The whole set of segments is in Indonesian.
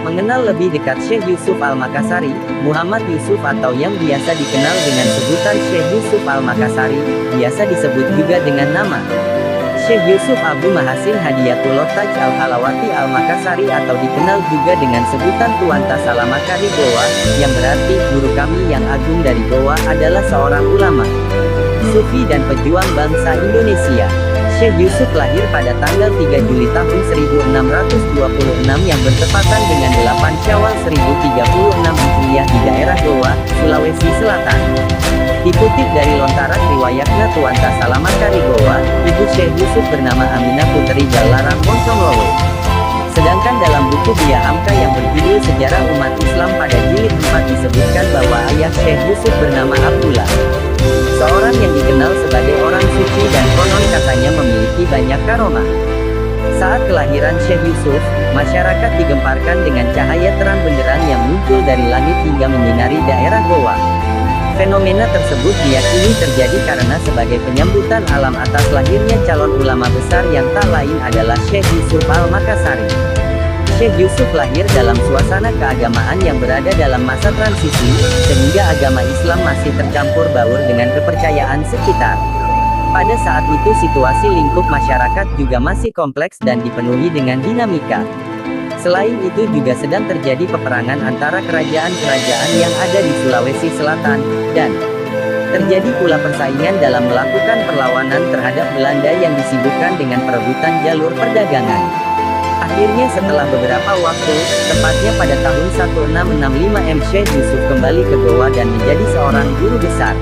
Mengenal lebih dekat Syekh Yusuf Al-Makassari, Muhammad Yusuf atau yang biasa dikenal dengan sebutan Syekh Yusuf Al-Makassari, biasa disebut juga dengan nama Syekh Yusuf Abu Mahasin Hadiyatullah Taj Al-Halawati Al-Makassari atau dikenal juga dengan sebutan Tuan Tasalamakari Goa, yang berarti guru kami yang agung dari Goa adalah seorang ulama, sufi dan pejuang bangsa Indonesia. Syekh Yusuf lahir pada tanggal 3 Juli tahun 1626 yang bertepatan dengan 8 Syawal 1036 Hijriah di daerah Goa, Sulawesi Selatan. Dikutip dari lontaran riwayatnya Tuan Tasalamakari Goa, ibu Syekh Yusuf bernama Aminah Putri Jalaran Monsonglowe. Sedangkan dalam buku Bia Hamka yang berjudul Sejarah Umat Islam pada jilid 4 disebutkan bahwa ayah Syekh Yusuf bernama Abdullah, seorang yang dikenal sebagai orang suci dan konon katanya memiliki banyak karomah. Saat kelahiran Syekh Yusuf, masyarakat digemparkan dengan cahaya terang benderang yang muncul dari langit hingga menyinari daerah Goa. Fenomena tersebut diyakini terjadi karena sebagai penyambutan alam atas lahirnya calon ulama besar yang tak lain adalah Syekh Yusuf Al-Makassari. Syekh Yusuf lahir dalam suasana keagamaan yang berada dalam masa transisi, sehingga agama Islam masih tercampur baur dengan kepercayaan sekitar. Pada saat itu situasi lingkup masyarakat juga masih kompleks dan dipenuhi dengan dinamika. Selain itu juga sedang terjadi peperangan antara kerajaan-kerajaan yang ada di Sulawesi Selatan, dan terjadi pula persaingan dalam melakukan perlawanan terhadap Belanda yang disibukkan dengan perebutan jalur perdagangan. Akhirnya setelah beberapa waktu, tepatnya pada tahun 1665 Syekh Yusuf kembali ke Goa dan menjadi seorang guru besar.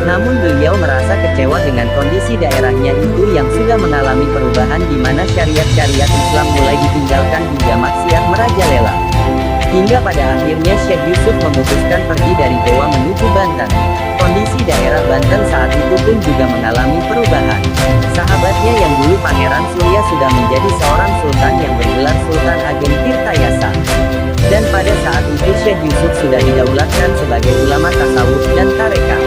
Namun beliau merasa kecewa dengan kondisi daerahnya itu yang sudah mengalami perubahan di mana syariat-syariat Islam mulai ditinggalkan hingga maksiat merajalela. Hingga pada akhirnya Syekh Yusuf memutuskan pergi dari Goa menuju Banten. Kondisi daerah Banten saat itu pun juga mengalami perubahan. Sahabatnya yang dulu Pangeran Surya sudah menjadi seorang sultan yang bergelar Sultan Ageng Tirtayasa. Dan pada saat itu Syekh Yusuf sudah didaulatkan sebagai ulama tasawuf dan tarekat.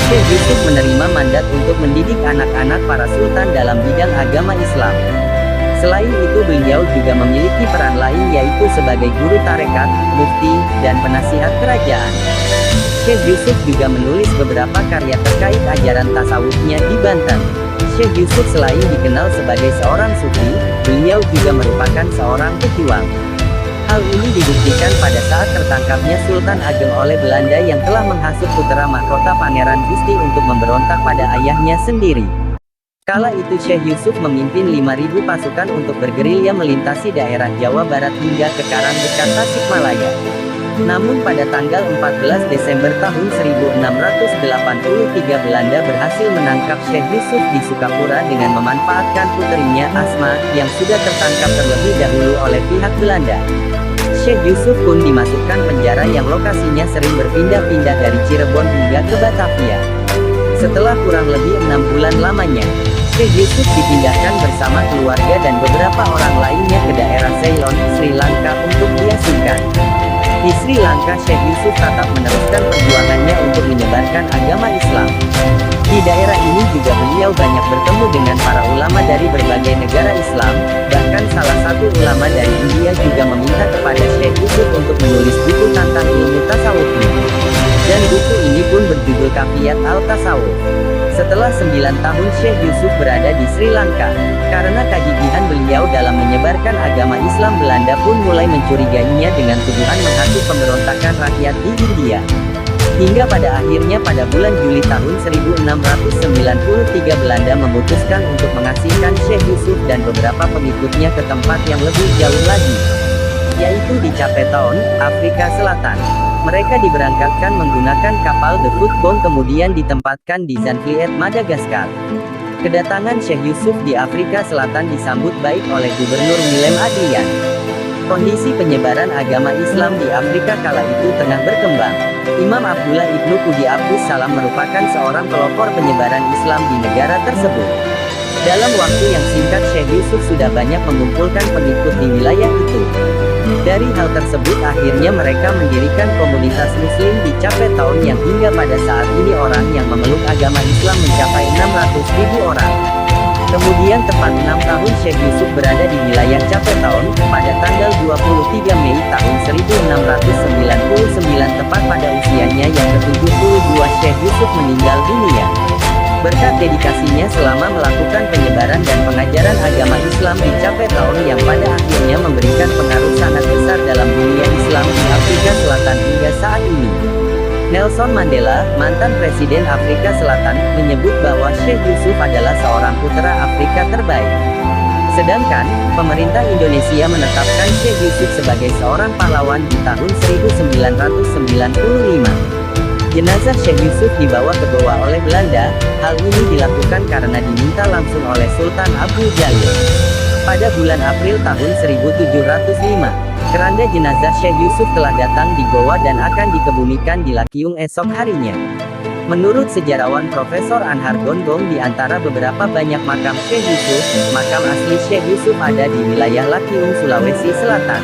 Syekh Yusuf menerima mandat untuk mendidik anak-anak para sultan dalam bidang agama Islam. Selain itu beliau juga memiliki peran lain yaitu sebagai guru tarekat, mufti, dan penasihat kerajaan. Syekh Yusuf juga menulis beberapa karya terkait ajaran tasawufnya di Banten. Syekh Yusuf selain dikenal sebagai seorang sufi, beliau juga merupakan seorang pejuang. Hal ini dibuktikan pada saat tertangkapnya Sultan Ageng oleh Belanda yang telah menghasut putra mahkota Pangeran Gusti untuk memberontak pada ayahnya sendiri. Kala itu Syekh Yusuf memimpin 5.000 pasukan untuk bergerilya melintasi daerah Jawa Barat hingga ke Karang dekat Tasikmalaya. Namun pada tanggal 14 Desember tahun 1683 Belanda berhasil menangkap Syekh Yusuf di Sukapura dengan memanfaatkan puterinya Asma, yang sudah tertangkap terlebih dahulu oleh pihak Belanda. Syekh Yusuf pun dimasukkan penjara yang lokasinya sering berpindah-pindah dari Cirebon hingga ke Batavia. Setelah kurang lebih 6 bulan lamanya, Syekh Yusuf dipindahkan bersama keluarga dan beberapa orang lainnya ke daerah Ceylon, Sri Lanka untuk diasingkan. Di Sri Lanka Syekh Yusuf tetap meneruskan perjuangannya untuk menyebarkan agama Islam. Di daerah ini juga beliau banyak bertemu dengan para ulama dari berbagai negara Islam, bahkan salah satu ulama dari India juga meminta kepada Syekh Yusuf untuk menulis buku tentang ilmu tasawufnya. Dan buku ini pun berjudul Kafiyat Al-Tasawuf. Setelah 9 tahun Syekh Yusuf berada di Sri Lanka, karena kegigihan beliau dalam menyebarkan agama Islam, Belanda pun mulai mencurigainya dengan tuduhan menghasut pemberontakan rakyat di India. Hingga pada akhirnya pada bulan Juli tahun 1693 Belanda memutuskan untuk mengasingkan Syekh Yusuf dan beberapa pengikutnya ke tempat yang lebih jauh lagi, yaitu di Cape Town, Afrika Selatan. Mereka diberangkatkan menggunakan kapal The Footbone kemudian ditempatkan di Zandvliet, Madagaskar. Kedatangan Syekh Yusuf di Afrika Selatan disambut baik oleh Gubernur Willem Adriaan. Kondisi penyebaran agama Islam di Afrika kala itu tengah berkembang. Imam Abdullah Ibnu Qudi Abdus Salam merupakan seorang pelopor penyebaran Islam di negara tersebut. Dalam waktu yang singkat Syekh Yusuf sudah banyak mengumpulkan pengikut di wilayah itu. Dari hal tersebut akhirnya mereka mendirikan komunitas muslim di Cape Town yang hingga pada saat ini orang yang memeluk agama Islam mencapai 600.000 orang. Kemudian tepat 6 tahun Syekh Yusuf berada di wilayah Cape Town, pada tanggal 23 Mei tahun meninggal dunia. Berkat dedikasinya selama melakukan penyebaran dan pengajaran agama Islam di Cape Town yang pada akhirnya memberikan pengaruh sangat besar dalam dunia Islam di Afrika Selatan hingga saat ini. Nelson Mandela, mantan Presiden Afrika Selatan, menyebut bahwa Syekh Yusuf adalah seorang putra Afrika terbaik. Sedangkan, pemerintah Indonesia menetapkan Syekh Yusuf sebagai seorang pahlawan di tahun 1995. Jenazah Syekh Yusuf dibawa ke Goa oleh Belanda. Hal ini dilakukan karena diminta langsung oleh Sultan Abdul Jalil. Pada bulan April tahun 1705, keranda jenazah Syekh Yusuf telah datang di Goa dan akan dikebumikan di Lakyung esok harinya. Menurut sejarawan Profesor Anhar Gonggong, di antara beberapa banyak makam Syekh Yusuf, makam asli Syekh Yusuf ada di wilayah Lakyung, Sulawesi Selatan.